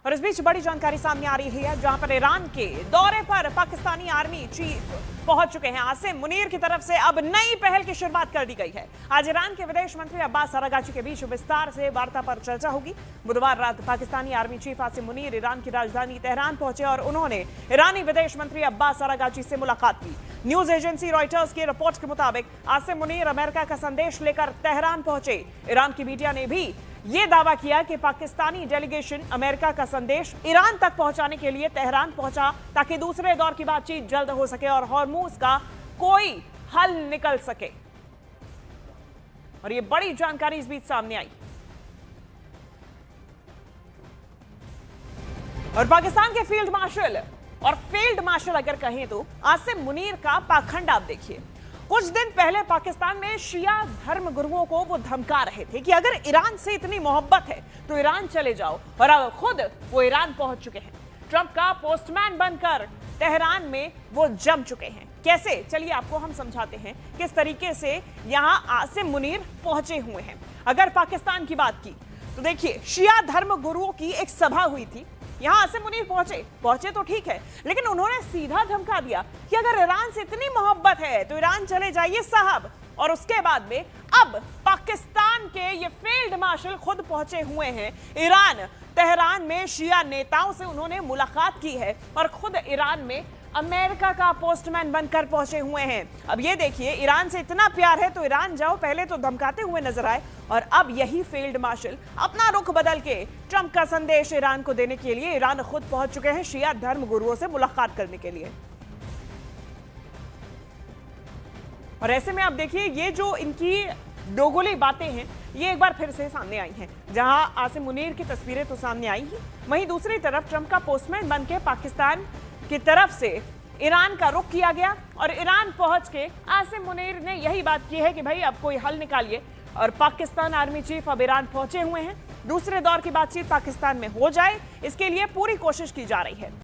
और इस बीच बड़ी जानकारी सामने आ रही है, जहां पर ईरान के दौरे पर पाकिस्तानी आर्मी चीफ पहुंच चुके हैं। आसिम मुनीर की तरफ से अब नई पहल की शुरुआत कर दी गई है। आज ईरान के विदेश मंत्री अब्बास अरागाची के बीच विस्तार से वार्ता पर चर्चा होगी। बुधवार रात Pakistani army chief Asim Munir Iran की राजधानी तेहरान पहुंचे और उन्होंने ईरानी विदेश मंत्री अब्बास अरागाची से मुलाकात की। न्यूज एजेंसी रॉयटर्स की रिपोर्ट के मुताबिक आसिम मुनीर अमेरिका का संदेश लेकर तेहरान पहुंचे। ईरान की मीडिया ने भी ये दावा किया कि पाकिस्तानी डेलीगेशन अमेरिका का संदेश ईरान तक पहुंचाने के लिए तेहरान पहुंचा, ताकि दूसरे दौर की बातचीत जल्द हो सके और हॉर्मूज का कोई हल निकल सके। और ये बड़ी जानकारी इस बीच सामने आई। और पाकिस्तान के फील्ड मार्शल अगर कहें तो आसिम मुनीर का पाखंड आप देखिए। कुछ दिन पहले पाकिस्तान में शिया धर्म गुरुओं को वो धमका रहे थे कि अगर ईरान से इतनी मोहब्बत है तो ईरान चले जाओ, और अब खुद वो ईरान पहुंच चुके हैं। ट्रंप का पोस्टमैन बनकर तेहरान में वो जम चुके हैं। कैसे, चलिए आपको हम समझाते हैं किस तरीके से यहां आसिम मुनीर पहुंचे हुए हैं। अगर पाकिस्तान की बात की तो देखिए, शिया धर्म गुरुओं की एक सभा हुई थी। यहां आसिम मुनीर पहुंचे तो ठीक है, लेकिन उन्होंने सीधा धमका दिया कि अगर ईरान से इतनी मोहब्बत है तो ईरान चले जाइए साहब। और उसके बाद में अब पाकिस्तान के ये फील्ड मार्शल खुद पहुंचे हुए हैं ईरान। तेहरान में शिया नेताओं से उन्होंने मुलाकात की है और खुद ईरान में अमेरिका का पोस्टमैन बनकर पहुंचे हुए हैं। अब ये देखिए, ईरान से इतना प्यार है तो ईरान जाओ, पहले तो धमकाते हुए नजर आए, और अब यही फील्ड मार्शल अपना रुख बदल के ट्रंप का संदेश ईरान को देने के लिए ईरान खुद पहुंच चुके हैं शिया धर्म गुरुओं से मुलाकात करने के लिए। और ऐसे में आप देखिए, ये जो इनकी दोगली बातें हैं ये एक बार फिर से सामने आई हैं। जहां आसिम मुनीर की तस्वीरें तो सामने आई ही, वहीं दूसरी तरफ ट्रंप का पोस्टमैन बनके पाकिस्तान की तरफ से ईरान का रुख किया गया और ईरान पहुंच के आसिम मुनीर ने यही बात की है कि भाई अब कोई हल निकालिए। और पाकिस्तान आर्मी चीफ अब ईरान पहुंचे हुए हैं। दूसरे दौर की बातचीत पाकिस्तान में हो जाए, इसके लिए पूरी कोशिश की जा रही है।